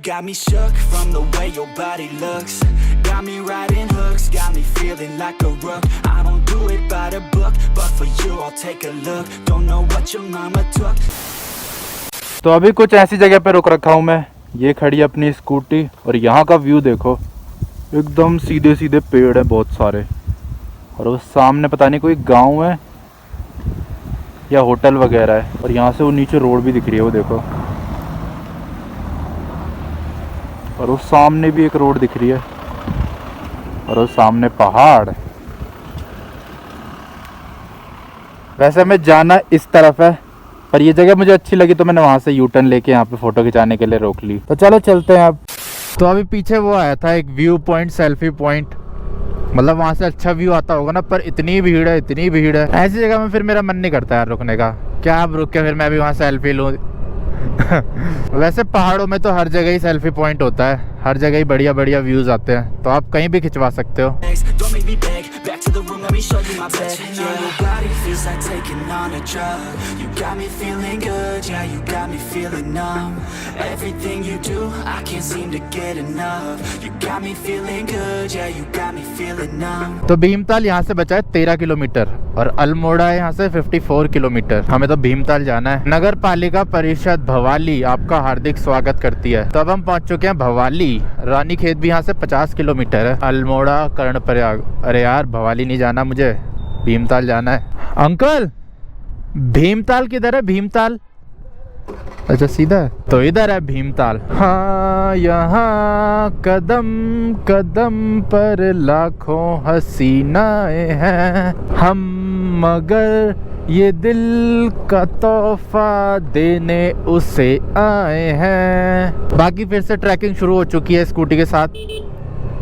got me shook from the way your body looks. Got me riding hooks, got me feeling like a rook. I don't do it by the book, but for you I'll take a look. Don't know what your mama took. तो अभी कुछ ऐसी जगह पे रुक रखा हूँ मैं। ये खड़ी अपनी स्कूटी और यहाँ का व्यू देखो, एकदम सीधे सीधे पेड़ है बहुत सारे, और उस सामने पता नहीं कोई गांव है या होटल वगैरह है, और यहाँ से वो नीचे रोड भी दिख रही है, वो देखो, और उस सामने भी एक रोड दिख रही है, और उस सामने पहाड़। वैसे हमें जाना इस तरफ है, पर ये जगह मुझे अच्छी लगी तो मैंने वहाँ से यू टर्न लेके यहाँ पे फ़ोटो खिंचाने के लिए रोक ली। तो चलो चलते हैं अब। तो अभी पीछे वो आया था एक व्यू पॉइंट, सेल्फी पॉइंट, मतलब वहाँ से अच्छा व्यू आता होगा ना, पर इतनी भीड़ है, इतनी भीड़ है। ऐसी जगह में फिर मेरा मन नहीं करता यार रुकने का, क्या अब रुक के फिर मैं भी वहाँ सेल्फी लूँ। वैसे पहाड़ों में तो हर जगह ही सेल्फी पॉइंट होता है, हर जगह ही बढ़िया बढ़िया व्यूज आते हैं, तो आप कहीं भी खिंचवा सकते हो। तो भीमताल यहाँ से बचा है 13 किलोमीटर और अल्मोड़ा है यहाँ से 54 किलोमीटर। हमें तो भीमताल जाना है। नगर पालिका परिषद भवाली आपका हार्दिक स्वागत करती है। तो अब हम पहुँच चुके हैं भवाली। रानी खेत भी यहाँ से 50 किलोमीटर है। अल्मोड़ा, कर्णप्रयाग। अरे यार भवाली नहीं जाना मुझे, भीमताल जाना है। अंकल भीमताल किधर है? भीमताल अच्छा सीधा है, तो इधर है भीमताल। हाँ यहाँ कदम कदम पर लाखों हसीनाएं हैं हम, मगर ये दिल का तोहफा देने उसे आए हैं। बाकी फिर से ट्रैकिंग शुरू हो चुकी है स्कूटी के साथ।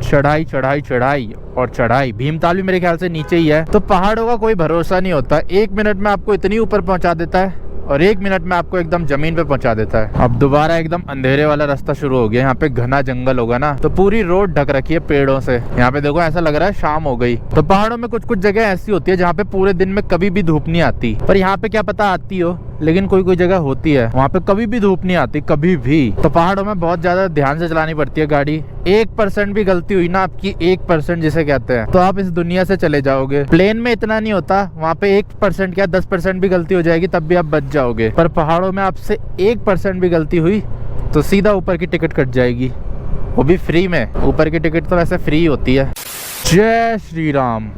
चढ़ाई चढ़ाई चढ़ाई और चढ़ाई। भीमताल भी मेरे ख्याल से नीचे ही है, तो पहाड़ों का कोई भरोसा नहीं होता। 1 मिनट में आपको इतनी ऊपर पहुंचा देता है और 1 मिनट में आपको एकदम जमीन पे पहुंचा देता है। अब दोबारा एकदम अंधेरे वाला रास्ता शुरू हो गया। यहाँ पे घना जंगल होगा ना, तो पूरी रोड ढक रखी है पेड़ों से। यहाँ पे देखो ऐसा लग रहा है शाम हो गई। तो पहाड़ों में कुछ कुछ जगह ऐसी होती है जहाँ पे पूरे दिन में कभी भी धूप नहीं आती, पर यहाँ पे क्या पता आती हो, लेकिन कोई कोई जगह होती है वहाँ पे कभी भी धूप नहीं आती, कभी भी। तो पहाड़ों में बहुत ज्यादा ध्यान से चलानी पड़ती है गाड़ी। 1% भी गलती हुई ना आपकी, 1% जिसे कहते हैं, तो आप इस दुनिया से चले जाओगे। प्लेन में इतना नहीं होता, वहाँ पे 1% क्या 10% भी गलती हो जाएगी तब भी आप बच जाओगे, पर पहाड़ों में आपसे 1% भी गलती हुई तो सीधा ऊपर की टिकट कट जाएगी, वो भी फ्री में। ऊपर की टिकट तो वैसे फ्री होती है। जय श्री राम।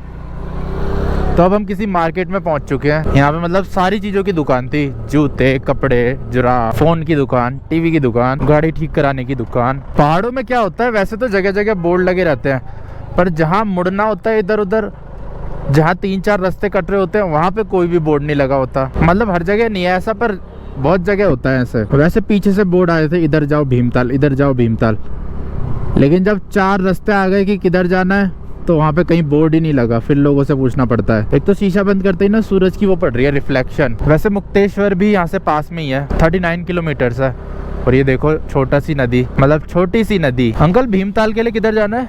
तो अब हम किसी मार्केट में पहुंच चुके हैं। यहाँ पे मतलब सारी चीजों की दुकान थी, जूते, कपड़े, जुराफ, फोन की दुकान, टीवी की दुकान, गाड़ी ठीक कराने की दुकान। पहाड़ों में क्या होता है, वैसे तो जगह जगह बोर्ड लगे रहते हैं, पर जहाँ मुड़ना होता है इधर उधर, जहाँ 3-4 रास्ते कट रहे होते हैं, वहाँ पे कोई भी बोर्ड नहीं लगा होता। मतलब हर जगह नहीं है ऐसा, पर बहुत जगह होता है ऐसे। वैसे पीछे से बोर्ड आए थे, इधर जाओ भीमताल, इधर जाओ भीमताल, लेकिन जब 4 रास्ते आ गए कि किधर जाना है, तो वहाँ पे कहीं बोर्ड ही नहीं लगा। फिर लोगों से पूछना पड़ता है। एक तो शीशा बंद करते ही ना सूरज की वो पड़ रही है रिफ्लेक्शन। वैसे मुक्तेश्वर भी यहाँ से पास में ही है, 39 किलोमीटर है। और ये देखो छोटा सी नदी, मतलब छोटी सी नदी। अंकल भीमताल के लिए किधर जाना है?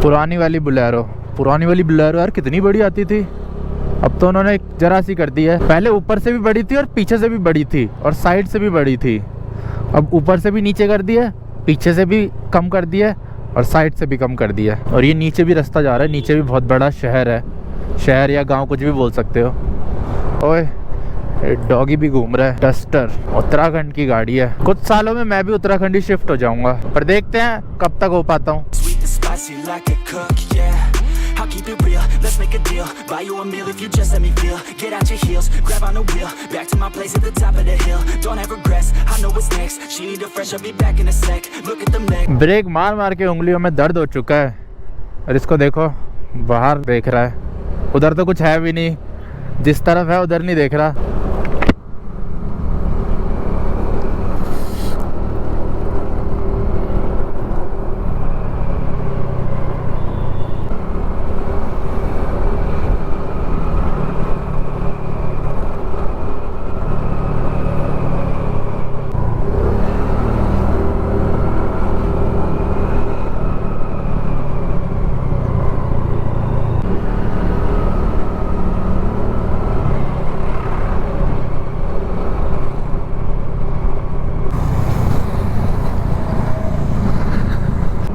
पुरानी वाली बुलेरो। पुरानी वाली बुलेरो यार कितनी बड़ी आती थी, अब तो उन्होंने जरा सी कर दी है। पहले ऊपर से भी बड़ी थी और पीछे से भी बड़ी थी और साइड से भी बड़ी थी, अब ऊपर से भी नीचे कर दिया, पीछे से भी कम कर दिया और साइड से भी कम कर दिया। और ये नीचे भी रास्ता जा रहा है, नीचे भी बहुत बड़ा शहर है, शहर या गांव कुछ भी बोल सकते हो। ओए डॉगी भी घूम रहा है। डस्टर उत्तराखंड की गाड़ी है। कुछ सालों में मैं भी उत्तराखंड ही शिफ्ट हो जाऊंगा, पर देखते हैं कब तक हो पाता हूँ। I'll keep it real, let's make a deal. Buy you a meal if you just let me feel. Get out your heels, grab on the wheel. Back to my place at the top of the hill. Don't have regrets, I know what's next. She need a fresh, I'll be back in a sec. Look at them legs. Break मार मार के उंगलियों में दर्द हो चुका है। और इसको देखो बाहर देख रहा है, उधर तो कुछ है भी नहीं, जिस तरफ है उधर नहीं देख रहा।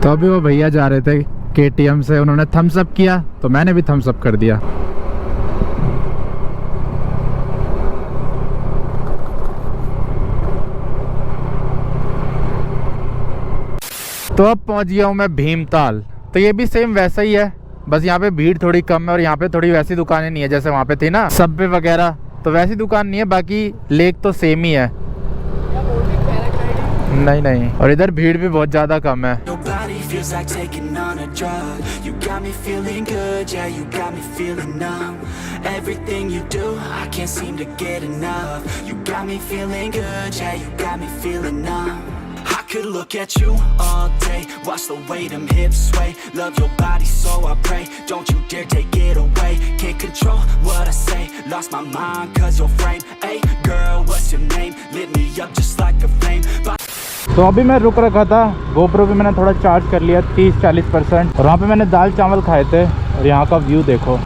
तो अभी वो भैया जा रहे थे KTM से, उन्होंने थम्स अप किया तो मैंने भी थम्स अप कर दिया। तो अब पहुंच गया हूँ मैं भीमताल। तो ये भी सेम वैसा ही है, बस यहाँ पे भीड़ थोड़ी कम है और यहाँ पे थोड़ी वैसी दुकानें नहीं है जैसे वहाँ पे थी ना सबवे वगैरह, तो वैसी दुकान नहीं है। बाकी लेक तो सेम ही है। नहीं, और इधर भीड़ भी बहुत ज्यादा कम है। Feels like taking on a drug. You got me feeling good, yeah, you got me feeling numb. Everything you do, I can't seem to get enough. You got me feeling good, yeah, you got me feeling numb. I could look at you all day, watch the way them hips sway. Love your body, so I pray, don't you dare take it away. Can't control what I say, lost my mind cause your frame. Hey girl, what's your name? Lit me up just like a flame. तो अभी मैं रुक रखा था, GoPro भी मैंने थोड़ा charge कर लिया 30-40%, और वहाँ पे मैंने दाल चावल खाए थे। और यहाँ का व्यू देखो।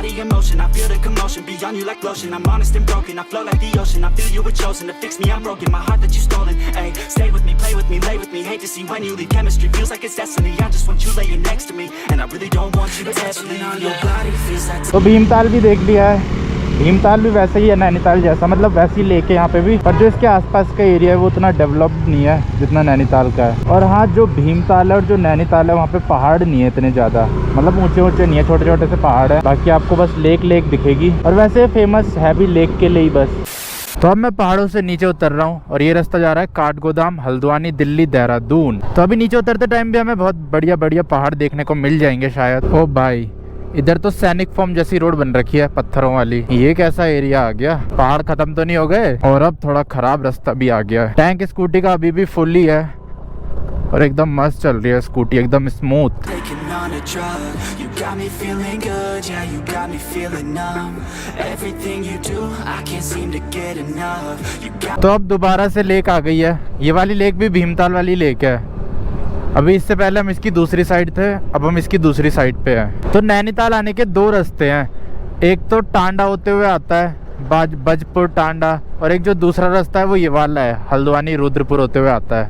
तो भीमताल भी देख लिया है। भीमताल भी वैसे ही है नैनीताल जैसा, मतलब वैसी लेक है यहाँ पे भी, पर जो इसके आसपास का एरिया है वो उतना डेवलप्ड नहीं है जितना नैनीताल का है। और हाँ, जो भीमताल है और जो नैनीताल है वहाँ पे पहाड़ नहीं है इतने ज़्यादा, मतलब ऊंचे ऊंचे नहीं है, छोटे छोटे से पहाड़ है। बाकी आपको बस लेक दिखेगी, और वैसे फेमस है भी लेक के लिए ही बस। तो अब मैं पहाड़ों से नीचे उतर रहा हूँ और ये रास्ता जा रहा है काठगोदाम, हल्द्वानी, दिल्ली, देहरादून। तो अभी नीचे उतरते टाइम भी हमें बहुत बढ़िया बढ़िया पहाड़ देखने को मिल जाएंगे शायद। ओ भाई, इधर तो सैनिक फॉर्म जैसी रोड बन रखी है पत्थरों वाली। ये कैसा एरिया आ गया? पहाड़ खत्म तो नहीं हो गए? और अब थोड़ा खराब रास्ता भी आ गया है। टैंक स्कूटी का अभी भी फुल ही है और एकदम मस्त चल रही है स्कूटी, एकदम स्मूथ। तो अब दोबारा से लेक आ गई है। ये वाली लेक भी भीमताल वाली लेक है। अभी इससे पहले हम इसकी दूसरी साइड थे, अब हम इसकी दूसरी साइड पे हैं। तो नैनीताल आने के दो रास्ते हैं, एक तो टांडा होते हुए आता है, बजपुर टांडा, और एक जो दूसरा रास्ता है वो ये वाला है, हल्द्वानी रुद्रपुर होते हुए आता है।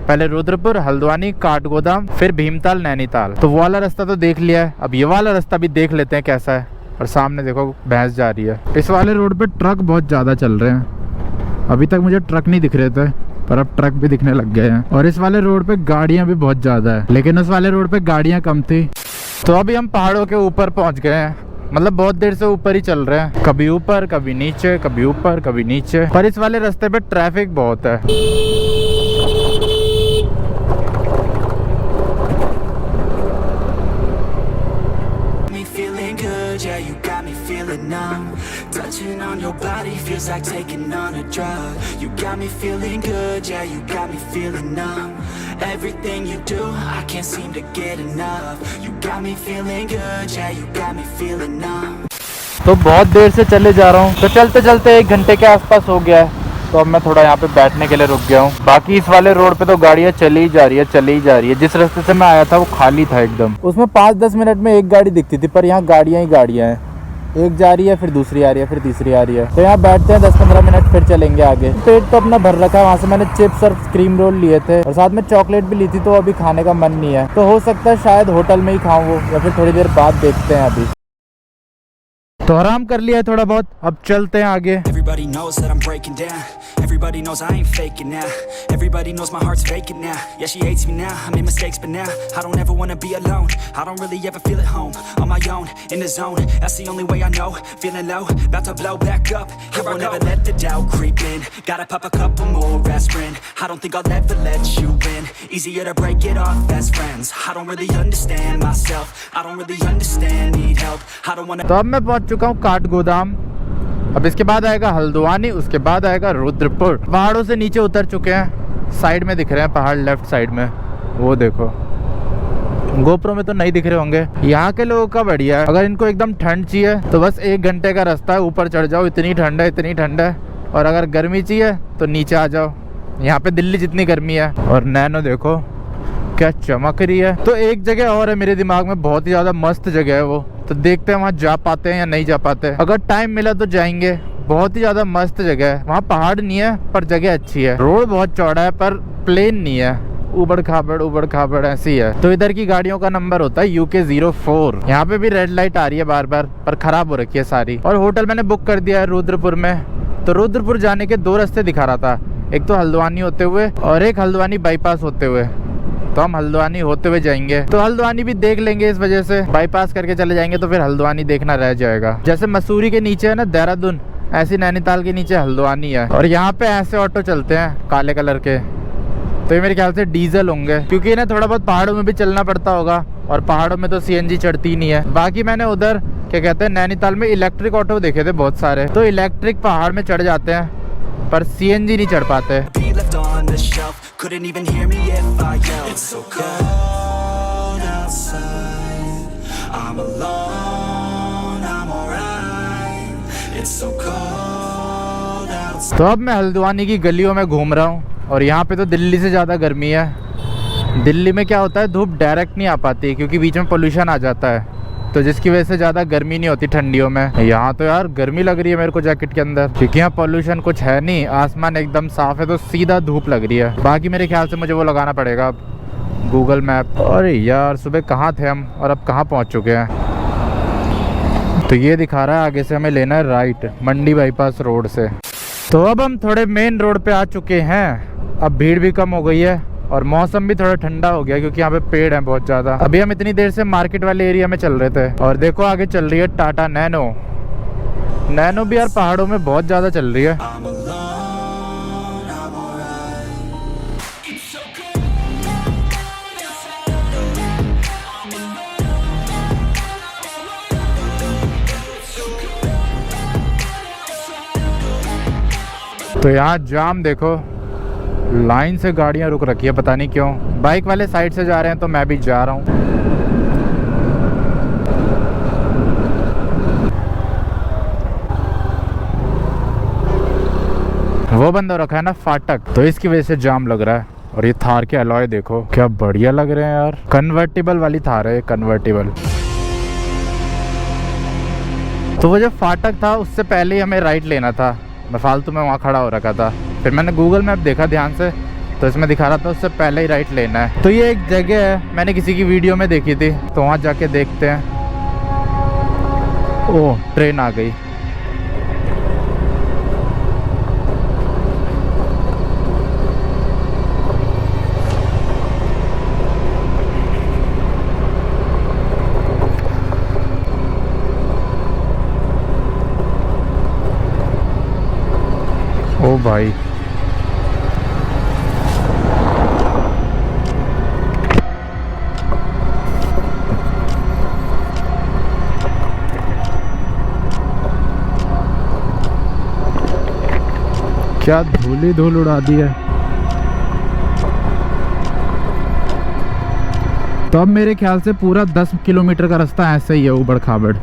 पहले रुद्रपुर, हल्द्वानी, काठगोदाम, फिर भीमताल, नैनीताल। तो वो वाला रास्ता तो देख लिया है, अब ये वाला रास्ता भी देख लेते हैं कैसा है। और सामने देखो भैंस जा रही है। इस वाले रोड पे ट्रक बहुत ज़्यादा चल रहे हैं। अभी तक मुझे ट्रक नहीं दिख रहे थे, पर अब ट्रक भी दिखने लग गए हैं। और इस वाले रोड पे गाड़ियां भी बहुत ज्यादा है, लेकिन उस वाले रोड पे गाड़ियां कम थी। तो अभी हम पहाड़ों के ऊपर पहुंच गए हैं, मतलब बहुत देर से ऊपर ही चल रहे हैं, कभी ऊपर कभी नीचे, कभी ऊपर कभी नीचे। पर इस वाले रास्ते पे ट्रैफिक बहुत है। Touching on your body feels like taking on a drug. You got me feeling good, yeah, you got me feeling numb. Everything you do, I can't seem to get enough. You got me feeling good, yeah, you got me feeling numb. तो बहुत देर से चले जा रहा हूँ, तो चलते चलते 1 घंटे के आसपास हो गया है। तो अब मैं थोड़ा यहाँ पे बैठने के लिए रुक गया हूँ। बाकी इस वाले रोड पे तो गाड़ियाँ चली ही जा रही है। जिस रास्ते से मैं आया था वो खाली था एकदम। उसमें 5-10 मिनट में एक गाड़ी दिखती थी, पर यहाँ गाड़ियाँ ही गाड़ियाँ हैं। एक जा रही है, फिर दूसरी आ रही है, फिर तीसरी आ रही है। तो यहाँ बैठते हैं 10-15 मिनट, फिर चलेंगे आगे। पेट तो अपना भर रखा है, वहाँ से मैंने चिप्स और क्रीम रोल लिए थे और साथ में चॉकलेट भी ली थी, तो अभी खाने का मन नहीं है। तो हो सकता है शायद होटल में ही खाऊं वो, या फिर थोड़ी देर बाद देखते हैं। अभी तो आराम कर लिया है थोड़ा बहुत, अब चलते हैं आगे। Everybody knows that I'm breaking down. Everybody knows I ain't faking now. Everybody knows my heart's vacant now. Yeah, she hates me now. I made mistakes, but now I don't ever wanna be alone. I don't really ever feel at home. On my own, in the zone. That's the only way I know. Feeling low, about to blow back up. I won't ever let the doubt creep in. Gotta pop a couple more aspirin. I don't think I'll ever let you in. Easier to break it off as friends. I don't really understand myself. I don't really understand, need help. I don't wanna. तो अब मैं पहुंच चुका हूँ काठगोदाम। अब इसके बाद आएगा हल्द्वानी, उसके बाद आएगा रुद्रपुर। पहाड़ों से नीचे उतर चुके हैं, साइड में दिख रहे हैं पहाड़, लेफ्ट साइड में वो देखो। गोप्रो में तो नहीं दिख रहे होंगे। यहाँ के लोगों का बढ़िया है, अगर इनको एकदम ठंड चाहिए तो बस 1 घंटे का रास्ता है, ऊपर चढ़ जाओ, इतनी ठंड है। और अगर गर्मी चाहिए तो नीचे आ जाओ, यहाँ पे दिल्ली जितनी गर्मी है। और नैनो देखो क्या चमक रही है। तो एक जगह और है मेरे दिमाग में, बहुत ही ज़्यादा मस्त जगह है वो, तो देखते हैं वहाँ जा पाते हैं या नहीं जा पाते। अगर टाइम मिला तो जाएंगे। बहुत ही ज़्यादा मस्त जगह है, वहाँ पहाड़ नहीं है पर जगह अच्छी है। रोड बहुत चौड़ा है पर प्लेन नहीं है, उबड़ खाबड़ ऐसी है। तो इधर की गाड़ियों का नंबर होता है UK04। यहाँ पे भी रेड लाइट आ रही है बार बार, पर खराब हो रखी है सारी। और होटल मैंने बुक कर दिया है रुद्रपुर में। तो रुद्रपुर जाने के 2 रास्ते दिखा रहा था, एक तो हल्द्वानी होते हुए और एक हल्द्वानी बाईपास होते हुए। तो हम हल्द्वानी होते हुए जाएंगे, तो हल्द्वानी भी देख लेंगे। इस वजह से बाईपास करके चले जाएंगे तो फिर हल्द्वानी देखना रह जाएगा। जैसे मसूरी के नीचे है ना देहरादून, ऐसी नैनीताल के नीचे हल्द्वानी है। और यहाँ पे ऐसे ऑटो चलते हैं काले कलर के, तो ये मेरे ख्याल से डीजल होंगे, क्योंकि इन्हें थोड़ा बहुत पहाड़ों में भी चलना पड़ता होगा और पहाड़ों में तो CNG चढ़ती ही नहीं है। बाकी मैंने उधर क्या कहते हैं नैनीताल में इलेक्ट्रिक ऑटो देखे थे बहुत सारे, तो इलेक्ट्रिक पहाड़ में चढ़ जाते हैं पर CNG नहीं चढ़ पाते। Couldn't even hear me if I yelled. It's so cold outside. I'm alone, I'm alright. It's so cold outside. तो अब मैं हल्द्वानी की गलियों में घूम रहा हूँ और यहाँ पे तो दिल्ली से ज़्यादा गर्मी है। दिल्ली में क्या होता है, धूप डायरेक्ट नहीं आ पाती क्योंकि बीच में पोल्यूशन आ जाता है, तो जिसकी वजह से ज़्यादा गर्मी नहीं होती ठंडियों में। यहाँ तो यार गर्मी लग रही है मेरे को जैकेट के अंदर, क्योंकि यहाँ पोल्यूशन कुछ है नहीं, आसमान एकदम साफ है, तो सीधा धूप लग रही है। बाकी मेरे ख्याल से मुझे वो लगाना पड़ेगा अब गूगल मैप। अरे यार सुबह कहाँ थे हम और अब कहाँ पहुँच चुके हैं। तो ये दिखा रहा है आगे से हमें लेना है राइट, मंडी बाईपास रोड से। तो अब हम थोड़े मेन रोड पे आ चुके हैं। अब भीड़ भी कम हो गई है और मौसम भी थोड़ा ठंडा हो गया, क्योंकि यहाँ पे पेड़ हैं बहुत ज़्यादा। अभी हम इतनी देर से मार्केट वाले एरिया में चल रहे थे और देखो आगे चल रही है टाटा नैनो। नैनो भी यार पहाड़ों में बहुत ज़्यादा चल रही है। तो यहाँ जाम देखो, लाइन से गाड़ियाँ रुक रखी है, पता नहीं क्यों। बाइक वाले साइड से जा रहे हैं तो मैं भी जा रहा हूँ। वो बंद हो रखा है ना फाटक, तो इसकी वजह से जाम लग रहा है। और ये थार के अलॉय देखो क्या बढ़िया लग रहे हैं यार, कन्वर्टिबल वाली थार है, कन्वर्टिबल। तो वो जो फाटक था उससे पहले ही हमें राइट लेना था, मैं फालतू में वहाँ खड़ा हो रखा था। फिर मैंने गूगल मैप देखा ध्यान से, तो इसमें दिखा रहा था उससे पहले ही राइट लेना है। तो ये एक जगह है, मैंने किसी की वीडियो में देखी थी, तो वहाँ जाके देखते हैं। ओह ट्रेन आ गई। ओ भाई क्या धूल ही धूल उड़ा दी है। तो अब मेरे ख्याल से पूरा 10 किलोमीटर का रास्ता ऐसे ही है ऊबड़ खाबड़।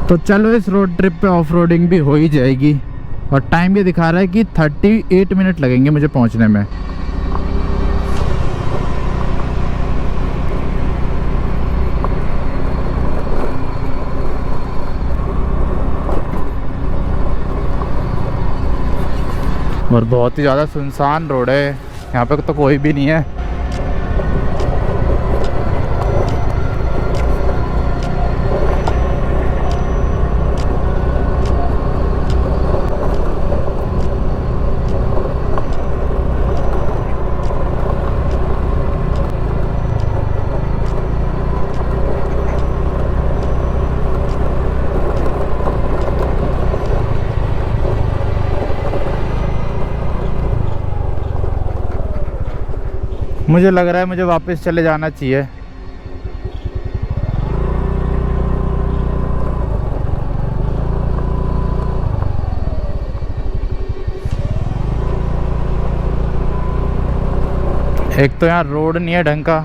तो चलो इस रोड ट्रिप पे ऑफ रोडिंग भी हो ही जाएगी। और टाइम भी दिखा रहा है कि 38 मिनट लगेंगे मुझे पहुंचने में। और बहुत ही ज़्यादा सुनसान रोड है, यहाँ पे तो कोई भी नहीं है। मुझे लग रहा है मुझे वापस चले जाना चाहिए। एक तो यहाँ रोड नहीं है ढंग का,